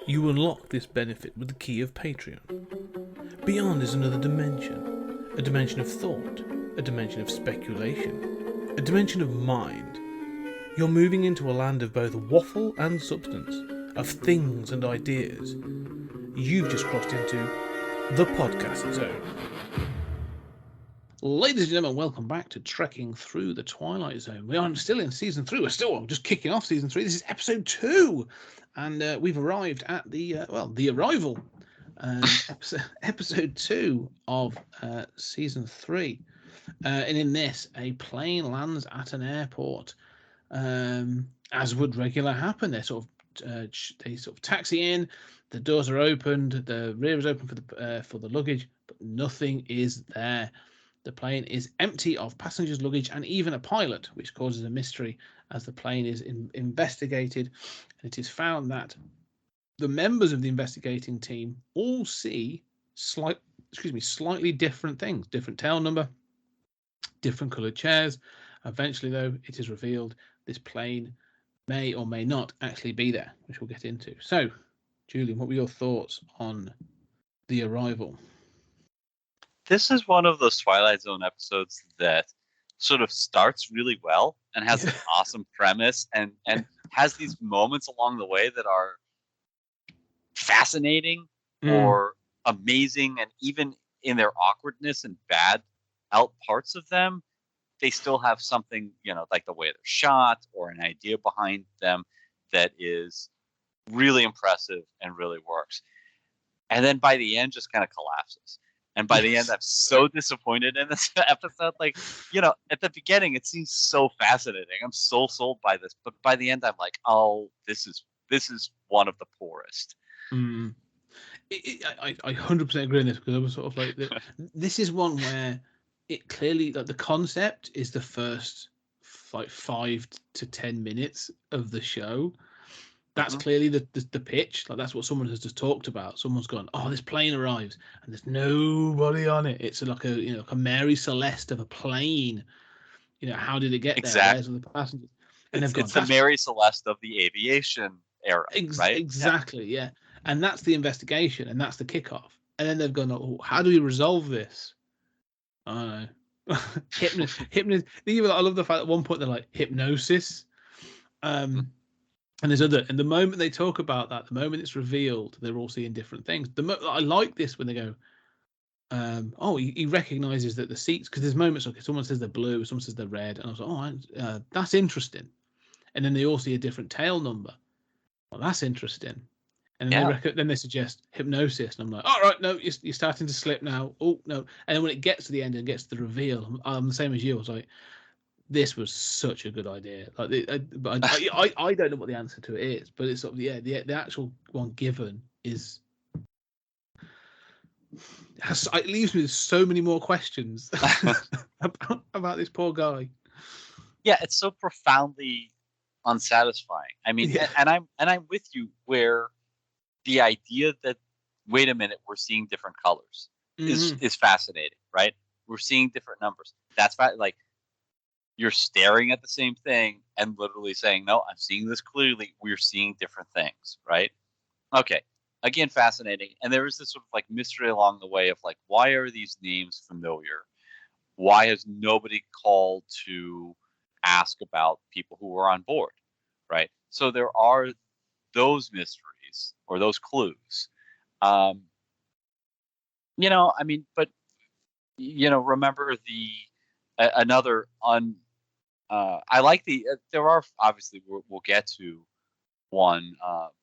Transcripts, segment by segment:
You unlock this benefit with the key of Patreon. Beyond is another dimension. A dimension of thought. A dimension of speculation. A dimension of mind. You're moving into a land of both waffle and substance. Of things and ideas. You've just crossed into the podcast zone. Ladies and gentlemen, welcome back to Trekking Through the Twilight Zone. We are still in Season 3. We're still just kicking off Season 3. This is Episode 2. And we've arrived at the arrival. Episode 2 of Season 3. And in this, a plane lands at an airport. As would regularly happen. They sort of taxi in. The doors are opened. The rear is open for the luggage. But nothing is there. The plane is empty of passengers, luggage, and even a pilot, which causes a mystery as the plane is investigated. And it is found that the members of the investigating team all see slightly different things. Different tail number, different coloured chairs. Eventually, though, it is revealed this plane may or may not actually be there, which we'll get into. So, Julian, what were your thoughts on the arrival? This is one of those Twilight Zone episodes that sort of starts really well and has an awesome premise and has these moments along the way that are fascinating or amazing, and even in their awkwardness and bad out parts of them, they still have something, like the way they're shot or an idea behind them that is really impressive and really works. And then by the end, just kind of collapses. And by the end, I'm so disappointed in this episode. Like, at the beginning, it seems so fascinating. I'm so sold by this. But by the end, I'm like, oh, this is one of the poorest. I 100% agree on this, because I was sort of like, this is one where it clearly, like, the concept is the first 5 to 10 minutes of the show. That's clearly the pitch. Like, that's what someone has just talked about. Someone's gone, oh, this plane arrives and there's nobody on it. It's like a Mary Celeste of a plane. How did it get there? Where's the passengers? And it's the Mary Celeste of the aviation era, right? Exactly, yeah. And that's the investigation, and that's the kickoff. And then they've gone, oh, how do we resolve this? I don't know. Hypnosis. I love the fact at one point they're like, hypnosis. And there's and the moment they talk about that, the moment it's revealed, they're all seeing different things. I like this when they go, he recognizes that the seats, because there's moments, okay, someone says they're blue, someone says they're red, and I was like, that's interesting. And then they all see a different tail number. Well, that's interesting. And then then they suggest hypnosis, and I'm like, all right, no, you're starting to slip now. Oh no! And then when it gets to the end and gets to the reveal, I'm the same as you. I was like, this was such a good idea. Like, but I don't know what the answer to it is, but it's sort of the actual one given is. It leaves me with so many more questions about this poor guy. Yeah, it's so profoundly unsatisfying. I mean, and I'm with you where the idea that, wait a minute, we're seeing different colors is fascinating, right? We're seeing different numbers. That's like, you're staring at the same thing and literally saying, no, I'm seeing this clearly. We're seeing different things, right? Okay. Again, fascinating. And there is this sort of like mystery along the way of like, why are these names familiar? Why has nobody called to ask about people who were on board, right? So there are those mysteries or those clues. Remember another I like there are obviously we'll get to one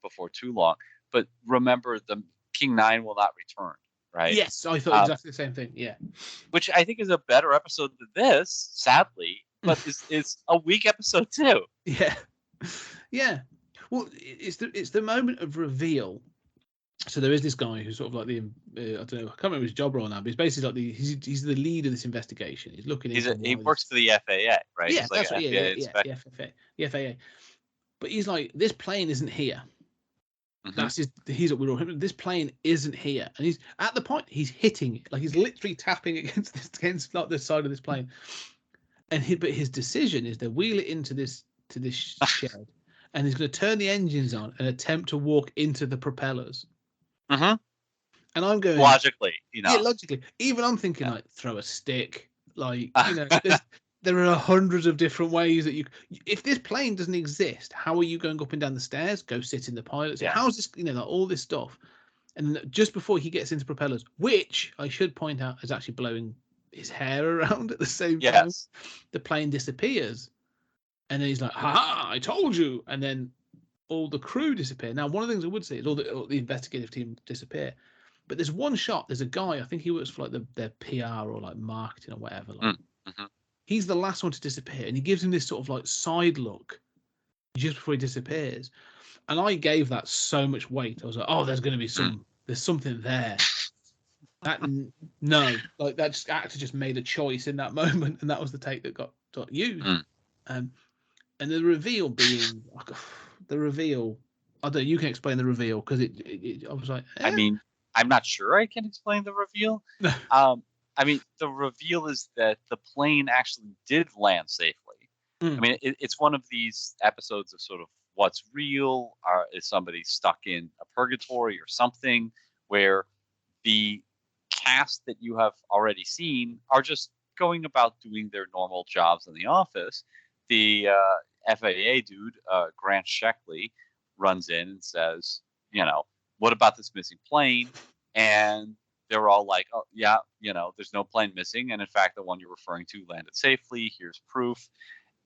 before too long, but remember the King 9 will not return, right? Yes, I thought exactly the same thing. Yeah, which I think is a better episode than this, sadly, but is a weak episode too. Yeah. Well, it's the moment of reveal. So there is this guy who's sort of like I don't know, I can't remember his job role now, but he's basically like he's the lead of this investigation. He's looking into. He works for the FAA, right? Yeah, he's like that's right. The FAA. But he's like, this plane isn't here. That's this plane isn't here, and he's at the point he's hitting it, like he's literally tapping against like the side of this plane. But his decision is to wheel it into this shed and he's going to turn the engines on and attempt to walk into the propellers. Mm-hmm. And I'm going logically, Yeah, logically. Even I'm thinking like throw a stick, like Yeah. there are hundreds of different ways that you. If this plane doesn't exist, how are you going up and down the stairs? Go sit in the pilot seat. Yeah. How's this? Like all this stuff. And just before he gets into propellers, which I should point out is actually blowing his hair around at the same time, Yes. the plane disappears, and then he's like, "Ha ha! I told you!" And then all the crew disappear. Now, one of the things I would say is all the investigative team disappear. But there's one shot. There's a guy. I think he works for like their PR or like marketing or whatever. Like, Mm-hmm. he's the last one to disappear, and he gives him this sort of like side look just before he disappears. And I gave that so much weight. I was like, oh, there's going to be there's something there. That no, like that actor just made a choice in that moment, and that was the take that got used. And the reveal being the reveal. I don't know, you can explain the reveal because I was like, I mean, I'm not sure I can explain the reveal. I mean, the reveal is that the plane actually did land safely. I mean, it's one of these episodes of sort of what's real, or is somebody stuck in a purgatory or something, where the cast that you have already seen are just going about doing their normal jobs in the office. The FAA dude, Grant Sheckley, runs in and says, what about this missing plane? And they're all like, oh, yeah, there's no plane missing. And in fact, the one you're referring to landed safely. Here's proof.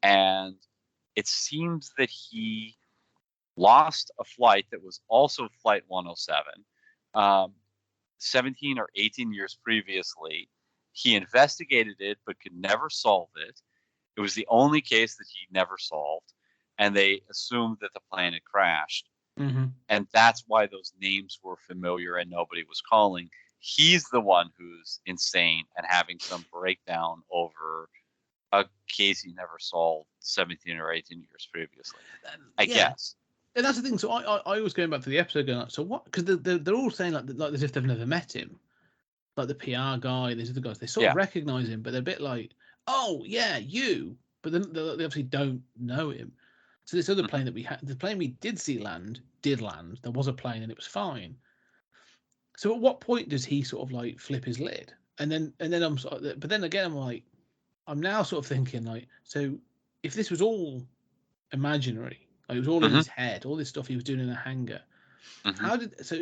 And it seems that he lost a flight that was also Flight 107. 17 or 18 years previously. He investigated it, but could never solve it. It was the only case that he never solved. And they assumed that the plane had crashed. Mm-hmm. And that's why those names were familiar and nobody was calling. He's the one who's insane and having some breakdown over a case he never solved 17 or 18 years previously. I guess. And that's the thing. So I was going back to the episode going, so what? Because they're all saying like as if they've never met him. Like the PR guy, these other guys, they sort of recognize him, but they're a bit like, oh, yeah, you. But then they obviously don't know him. So this other plane that we had, the plane we did see did land. There was a plane and it was fine. So at what point does he sort of like flip his lid? And then I'm sort of, but then again, I'm like, I'm now sort of thinking like, so if this was all imaginary, like it was all in his head, all this stuff he was doing in a hangar, how did, so,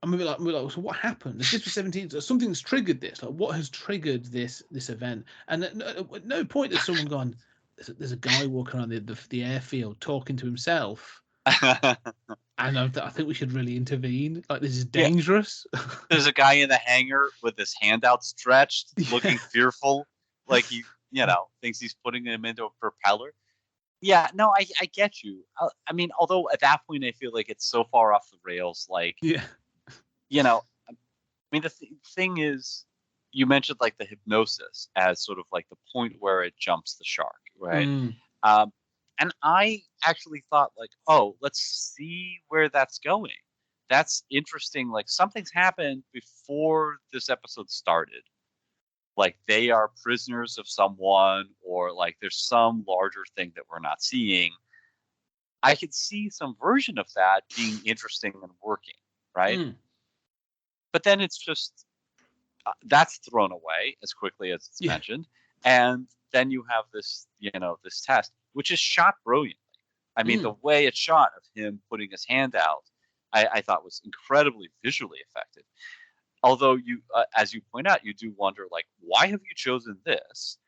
I'm a bit like, so what happened? If this was 17, something's triggered this. Like, what has triggered this event? And at no point has someone gone, there's a guy walking around the airfield talking to himself. And I think we should really intervene. Like, this is dangerous. There's a guy in the hangar with his hand outstretched, looking fearful, like he, thinks he's putting him into a propeller. Yeah, no, I get you. I mean, although at that point I feel like it's so far off the rails, like, I mean, the thing is, you mentioned like the hypnosis as sort of like the point where it jumps the shark, right? And I actually thought like, oh, let's see where that's going. That's interesting. Like something's happened before this episode started. Like they are prisoners of someone, or like there's some larger thing that we're not seeing. I could see some version of that being interesting and working, right? But then it's just that's thrown away as quickly as it's mentioned, and then you have this, this test, which is shot brilliantly. I mean, the way it's shot of him putting his hand out, I thought was incredibly visually effective. Although you, as you point out, you do wonder, like, why have you chosen this?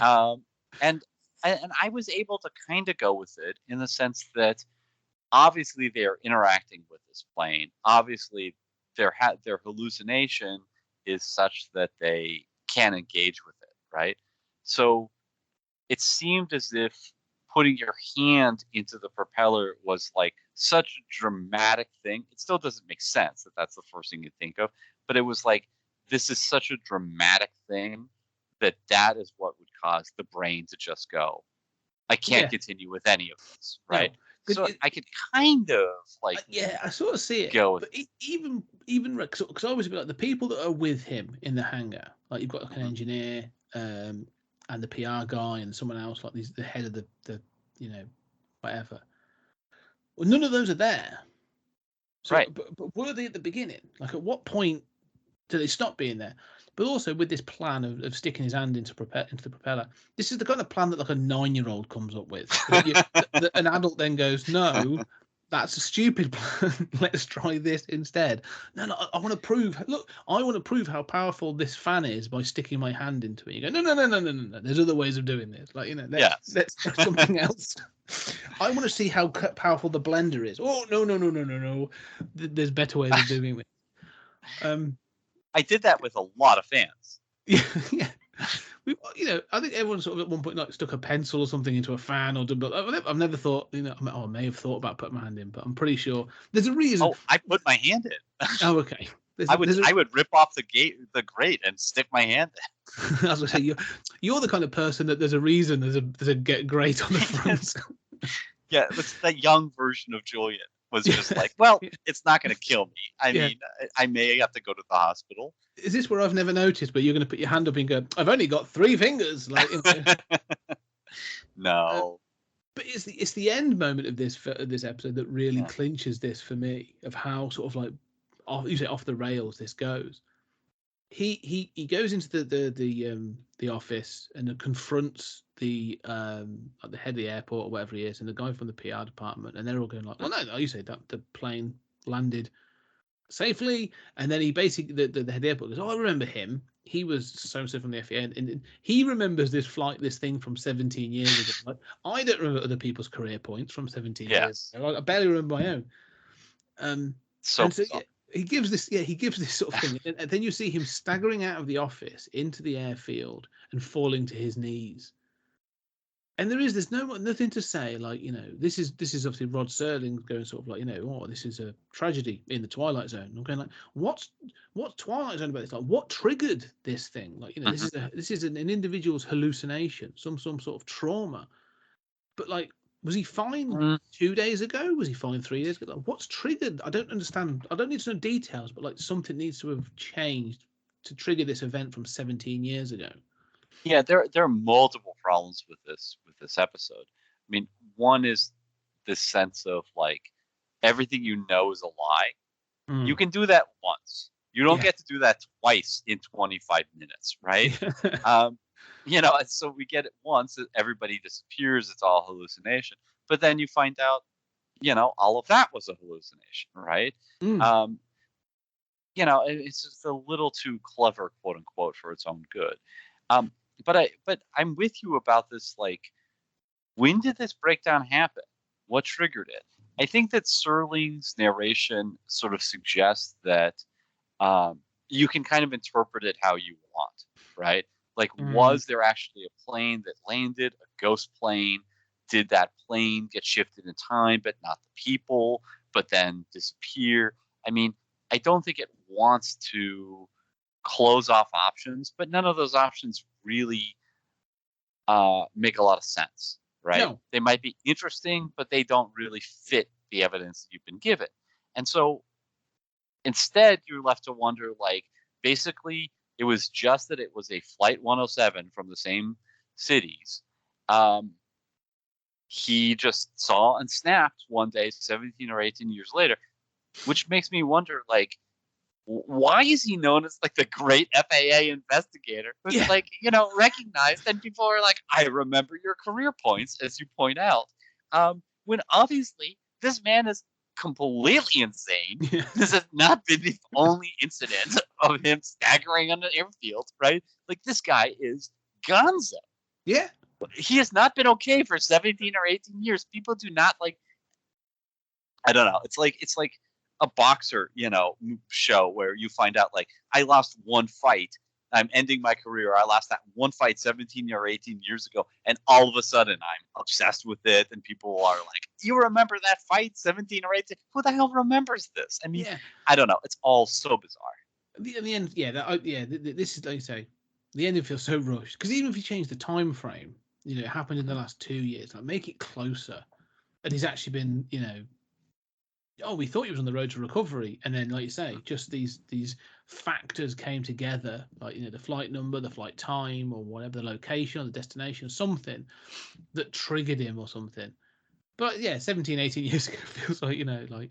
And I was able to kind of go with it in the sense that obviously they are interacting with this plane. Obviously, their hallucination is such that they can't engage with it, right? So it seemed as if putting your hand into the propeller was like such a dramatic thing. It still doesn't make sense that that's the first thing you think of, but it was like, this is such a dramatic thing that is what would cause the brain to just go, I can't continue with any of this, right? No, so I could kind of like, I sort of see it. Go with but even because I always be like the people that are with him in the hangar, like you've got like an engineer, and the PR guy and someone else, like the head of the whatever. Well, none of those are there. So, Right. but were they at the beginning? Like, at what point do they stop being there? But also with this plan of sticking his hand into the propeller, this is the kind of plan that like a 9-year-old comes up with. That an adult then goes, no, that's a stupid plan. Let's try this instead. No, I want to prove. Look, I want to prove how powerful this fan is by sticking my hand into it. You go, no. There's other ways of doing this. Like, let's try something else. I want to see how powerful the blender is. Oh, no. There's better ways of doing it. I did that with a lot of fans. Yeah. I think everyone sort of at one point like stuck a pencil or something into a fan or done. I've never thought, I may have thought about putting my hand in, but I'm pretty sure there's a reason. Oh, I put my hand in. Oh, okay. I would rip off the grate and stick my hand in. I was gonna say you're the kind of person that there's a reason there's a get grate on the front. Yeah, it's that young version of Julian was just like, well, it's not going to kill me. I mean, I may have to go to the hospital. Is this where I've never noticed, but you're going to put your hand up and go, I've only got 3 fingers? Like, No. But it's the end moment of this episode that really clinches this for me, of how sort of like off the rails this goes. He goes into the office and confronts the head of the airport or whatever he is, and the guy from the PR department, and they're all going like, well, no, you say that the plane landed safely. And then he basically the head of the airport goes, oh, I remember him. He was so from the FAA, and he remembers this thing from 17 years ago. Like, I don't remember other people's career points from 17 years ago. I barely remember my own. He gives this sort of thing, and then you see him staggering out of the office into the airfield and falling to his knees. And there's nothing to say, like, this is obviously Rod Serling going sort of like, oh, this is a tragedy in the Twilight Zone. I'm going like, what's Twilight Zone about this? Like, what triggered this thing? Like, this is an individual's hallucination, some sort of trauma. But like, was he fine 2 days ago? Was he fine 3 years ago? Like, what's triggered? I don't understand. I don't need to know details, but like something needs to have changed to trigger this event from 17 years ago. Yeah, there are multiple problems with this episode. I mean, one is this sense of like everything is a lie. You can do that once. You don't get to do that twice in 25 minutes, right? So we get it once, everybody disappears, it's all hallucination. But then you find out, all of that was a hallucination, right? It's just a little too clever, quote unquote, for its own good. But I'm with you about this. Like, when did this breakdown happen? What triggered it? I think that Serling's narration sort of suggests that you can kind of interpret it how you want, right? Like, was there actually a plane that landed, a ghost plane? Did that plane get shifted in time, but not the people, but then disappear? I mean, I don't think it wants to close off options, but none of those options really make a lot of sense, right? No. They might be interesting, but they don't really fit the evidence that you've been given. And so instead, you're left to wonder, like, basically, it was just that it was a Flight 107 from the same cities. He just saw and snapped one day, 17 or 18 years later, which makes me wonder, like, why is he known as like the great FAA investigator who's recognized, and people are like, I remember your career points, as you point out, when obviously this man is completely insane. This has not been the only incident of him staggering on an airfield, right? Like, this guy is gonzo. Yeah. He has not been okay for 17 or 18 years. People do not like, I don't know. It's like a boxer, show where you find out, like, I lost one fight, I'm ending my career. I lost that one fight 17 or 18 years ago, and all of a sudden I'm obsessed with it, and people are like, you remember that fight 17 or 18? Who the hell remembers this? I mean, I don't know. It's all so bizarre. In the end, this is, like you say, the ending feels so rushed, because even if you change the time frame, it happened in the last 2 years, like, make it closer, and he's actually been, oh, we thought he was on the road to recovery, and then, like you say, just these factors came together, like, you know, the flight number, the flight time, or whatever, the location or the destination, something that triggered him or something. But yeah, 17, 18 years ago feels like, you know, like,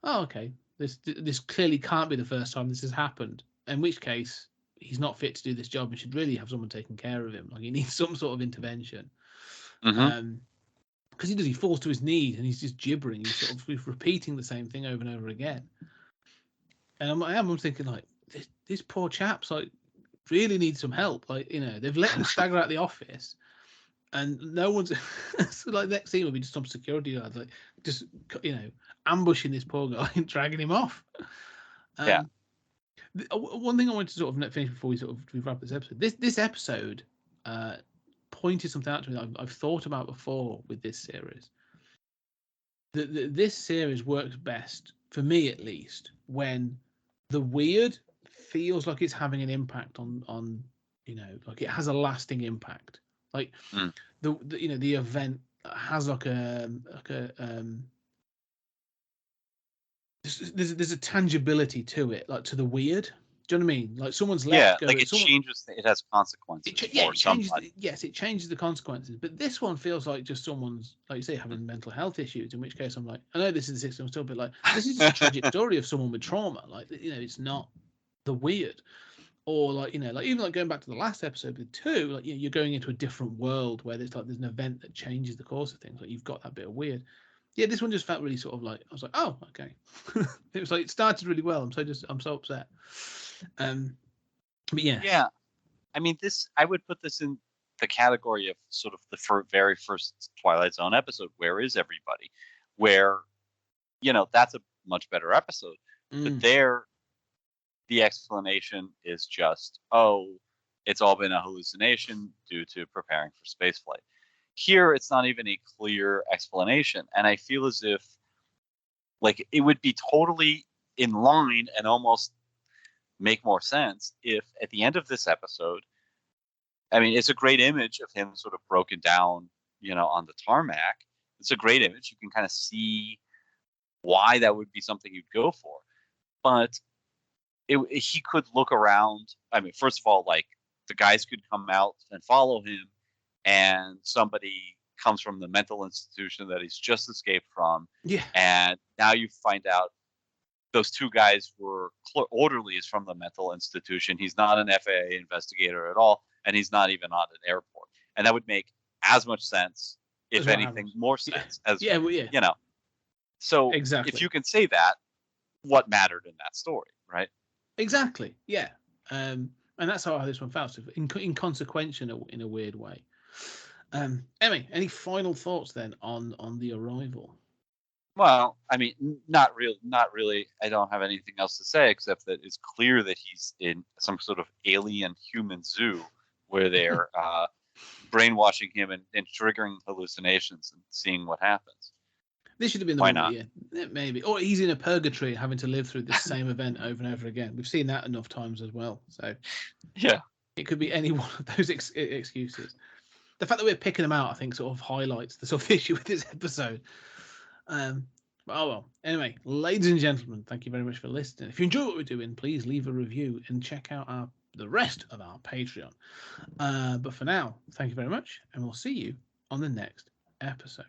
oh, okay, this clearly can't be the first time this has happened. In which case, he's not fit to do this job and should really have someone taking care of him. Like, he needs some sort of intervention. Because he falls to his knees and he's just gibbering. He's repeating the same thing over and over again. And I'm thinking, like, this poor chap's like really needs some help. Like, you know, they've let him stagger out the office, and no one's so, like, next scene will be just some security guards, like, just, you know, ambushing this poor guy and dragging him off. One thing I wanted to sort of finish before we wrap this episode. This episode pointed something out to me that I've thought about before with this series. This series works best, for me at least, when the weird feels like it's having an impact on you know, like it has a lasting impact. Like the you know, the event has like a there's a tangibility to it, like to the weird. Do you know what I mean? Like someone's let go. Like it changes. It has consequences. It changes. Yes, it changes the consequences. But this one feels like just someone's, like you say, having mental health issues. In which case, I'm like, I know this is the system, still, but like this is just a tragic story of someone with trauma. Like, you know, it's not the weird, or like, you know, like even like going back to the last episode with 2, like, you know, you're going into a different world where there's an event that changes the course of things. Like you've got that bit of weird. Yeah, this one just felt really sort of like, I was like, oh, okay. It was like, it started really well. I'm so upset. But yeah. I mean, I would put this in the category of sort of the very first Twilight Zone episode. Where is everybody? Where, you know, that's a much better episode. But there, the explanation is just, oh, it's all been a hallucination due to preparing for spaceflight. Here, it's not even a clear explanation, and I feel as if, like, it would be totally in line and almost make more sense if at the end of this episode, I mean, it's a great image of him sort of broken down, you know, on the tarmac. It's a great image. You can kind of see why that would be something you'd go for. But he could look around. I mean, first of all, like, the guys could come out and follow him, and somebody comes from the mental institution that he's just escaped from. Yeah. And now you find out those 2 guys were orderlies from the mental institution. He's not an FAA investigator at all, and he's not even on an airport. And that would make as much sense, if anything, more sense. You know. So exactly. if you can say that, what mattered in that story, right? Exactly. Yeah. And that's how this one felt, inconsequential in a weird way. Emmy, any final thoughts then on the arrival? Well, I mean, not really. I don't have anything else to say except that it's clear that he's in some sort of alien human zoo where they're brainwashing him and triggering hallucinations and seeing what happens. This should have been the one. Not? Yeah, maybe. Or he's in a purgatory having to live through the same event over and over again. We've seen that enough times as well. So yeah, it could be any one of those excuses. The fact that we're picking them out, I think, sort of highlights the sort of issue with this episode. But oh well. Anyway, ladies and gentlemen, thank you very much for listening. If you enjoy what we're doing, please leave a review and check out the rest of our Patreon. But for now, thank you very much, and we'll see you on the next episode.